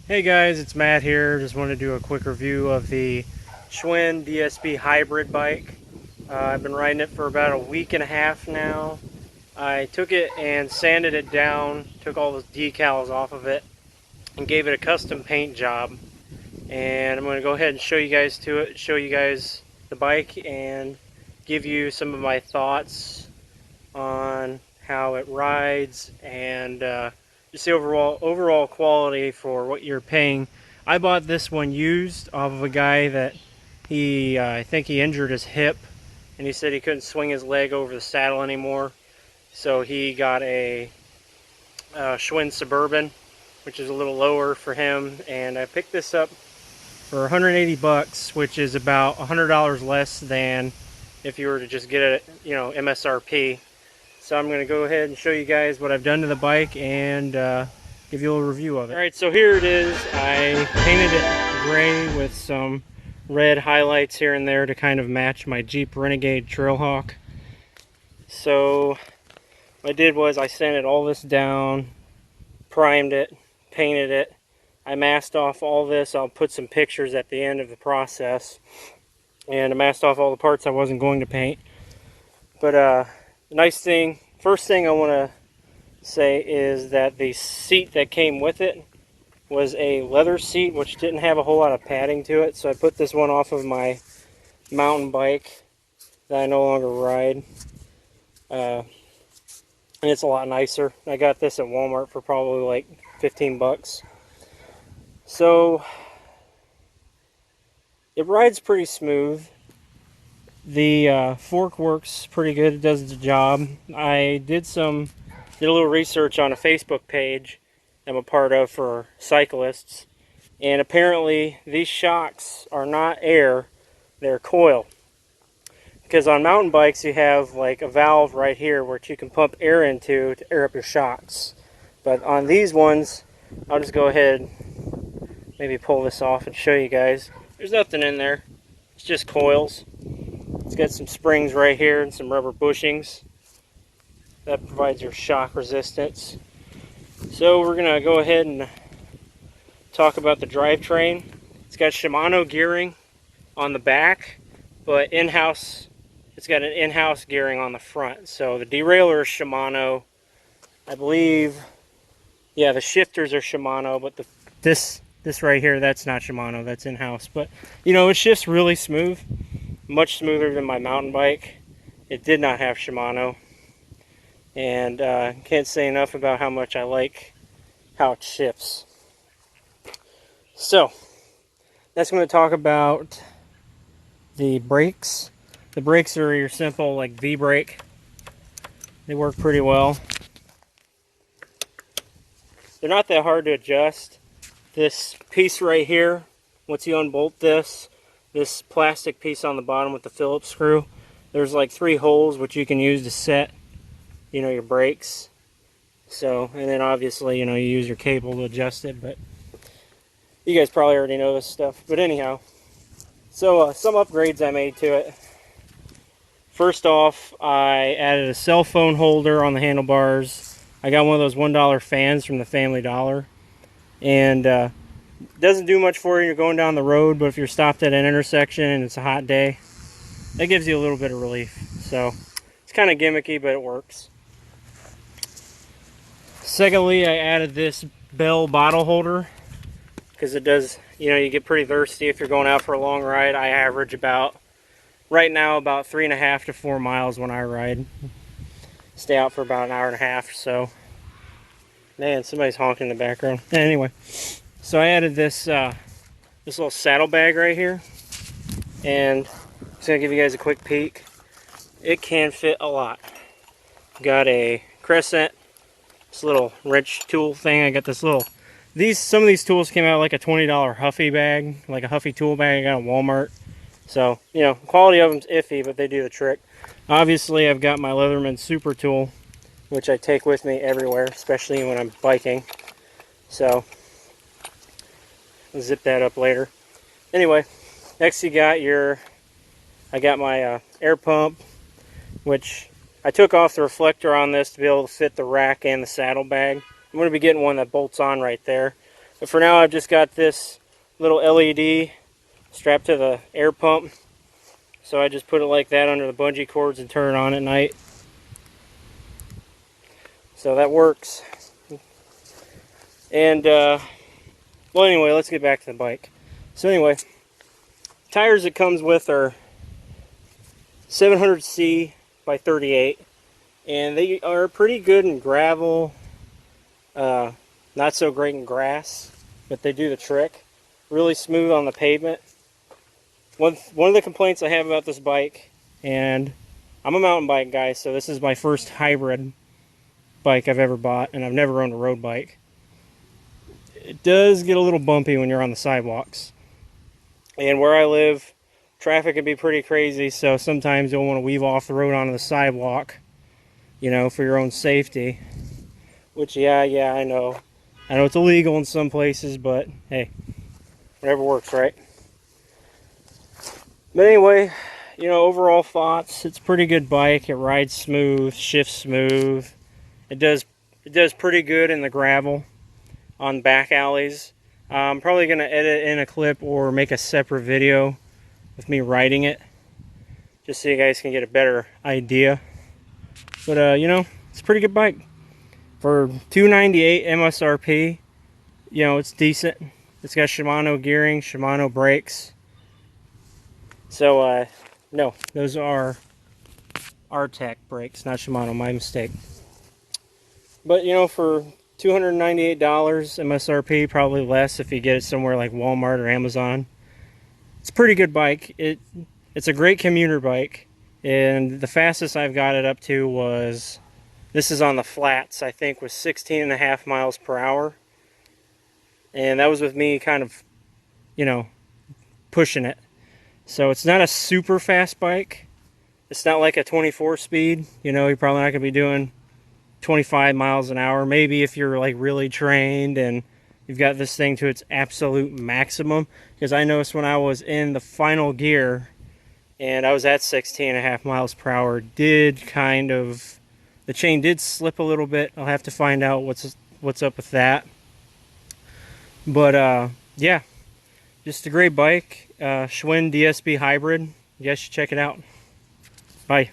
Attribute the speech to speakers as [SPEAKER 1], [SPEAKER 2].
[SPEAKER 1] Hey guys, it's Matt here. Just want to do a quick review of the Schwinn DSB hybrid bike. I've been riding it for about a week and a half now. I took it and sanded it down, took all the decals off of it, and gave it a custom paint job. And I'm going to go ahead and show you guys the bike and give you some of my thoughts on how it rides and just the overall quality for what you're paying. I bought this one used off of a guy that I think he injured his hip, and he said he couldn't swing his leg over the saddle anymore, so he got a Schwinn Suburban, which is a little lower for him, and I picked this up for 180 bucks, which is about $100 less than if you were to just get it, MSRP. So I'm going to go ahead and show you guys what I've done to the bike and give you a little review of it. Alright, so here it is. I painted it gray with some red highlights here and there to kind of match my Jeep Renegade Trailhawk. So what I did was I sanded all this down, primed it, painted it. I masked off all this. I'll put some pictures at the end of the process. And I masked off all the parts I wasn't going to paint. But first thing I want to say is that the seat that came with it was a leather seat, which didn't have a whole lot of padding to it. So I put this one off of my mountain bike that I no longer ride. And it's a lot nicer. I got this at Walmart for probably like 15 bucks. So it rides pretty smooth. The fork works pretty good. It does the job. I did a little research on a Facebook page I'm a part of for cyclists, and apparently these shocks are not air, they're coil. Because on mountain bikes you have like a valve right here where you can pump air into to air up your shocks. But on these ones, I'll just go ahead, maybe pull this off and show you guys. There's nothing in there. It's just coils. It's got some springs right here and some rubber bushings. That provides your shock resistance. So we're going to go ahead and talk about the drivetrain. It's got Shimano gearing on the back, but it's got an in-house gearing on the front. So the derailleur is Shimano. I believe, yeah, the shifters are Shimano, but this right here, that's not Shimano, that's in-house. But, it shifts really smooth. Much smoother than my mountain bike. It did not have Shimano, and can't say enough about how much I like how it shifts. So that's going to talk about the brakes. The brakes are your simple like V brake. They work pretty well. They're not that hard to adjust. This piece right here, once you unbolt this plastic piece on the bottom with the Phillips screw, there's like 3 holes which you can use to set, your brakes. So, and then obviously, you use your cable to adjust it, but you guys probably already know this stuff. But anyhow, so some upgrades I made to it. First off, I added a cell phone holder on the handlebars. I got one of those $1 fans from the Family Dollar. And doesn't do much for you. You're going down the road, but if you're stopped at an intersection and it's a hot day, that gives you a little bit of relief. So it's kind of gimmicky, but it works. Secondly, I added this Bell bottle holder because it does, you get pretty thirsty if you're going out for a long ride. I average right now about 3.5 to 4 miles when I ride. Stay out for about an hour and a half. So, man, somebody's honking in the background. Anyway. So I added this little saddlebag right here, and I'm just going to give you guys a quick peek. It can fit a lot. Got a crescent, this little wrench tool thing. I got this some of these tools came out like a $20 Huffy bag, like a Huffy tool bag I got at Walmart. So, quality of them's iffy, but they do the trick. Obviously, I've got my Leatherman Super Tool, which I take with me everywhere, especially when I'm biking. So zip that up later. Anyway, next I got my air pump, which I took off the reflector on this to be able to fit the rack and the saddlebag. I'm going to be getting one that bolts on right there. But for now, I've just got this little LED strapped to the air pump. So I just put it like that under the bungee cords and turn it on at night. So that works. And, well, anyway, let's get back to the bike. So anyway, tires it comes with are 700C by 38. And they are pretty good in gravel, not so great in grass, but they do the trick. Really smooth on the pavement. One of the complaints I have about this bike, and I'm a mountain bike guy, so this is my first hybrid bike I've ever bought, and I've never owned a road bike. It does get a little bumpy when you're on the sidewalks. And where I live, traffic can be pretty crazy, so sometimes you'll want to weave off the road onto the sidewalk, you know, for your own safety. Which, yeah, I know. I know it's illegal in some places, but hey, whatever works, right? But anyway, you know, overall thoughts, it's a pretty good bike. It rides smooth, shifts smooth. It does pretty good in the gravel on back alleys. I'm probably going to edit in a clip or make a separate video with me riding it, just so you guys can get a better idea. But you know, it's a pretty good bike for $298 MSRP. You know, it's decent. It's got Shimano gearing, Shimano brakes. So no, those are R-Tech brakes, not Shimano. My mistake. But you know, for $298 MSRP, probably less if you get it somewhere like Walmart or Amazon. It's a pretty good bike. It's a great commuter bike, and the fastest I've got it up to was, this is on the flats, I think, was 16.5 miles per hour. And that was with me kind of, you know, pushing it. So it's not a super fast bike. It's not like a 24 speed. You know, you're probably not going to be doing 25 miles an hour. Maybe if you're like really trained and you've got this thing to its absolute maximum. Because I noticed when I was in the final gear and I was at 16.5 miles per hour, did kind of, the chain did slip a little bit. I'll have to find out what's up with that. But yeah, just a great bike. Schwinn DSB hybrid. You guys should check it out. Bye.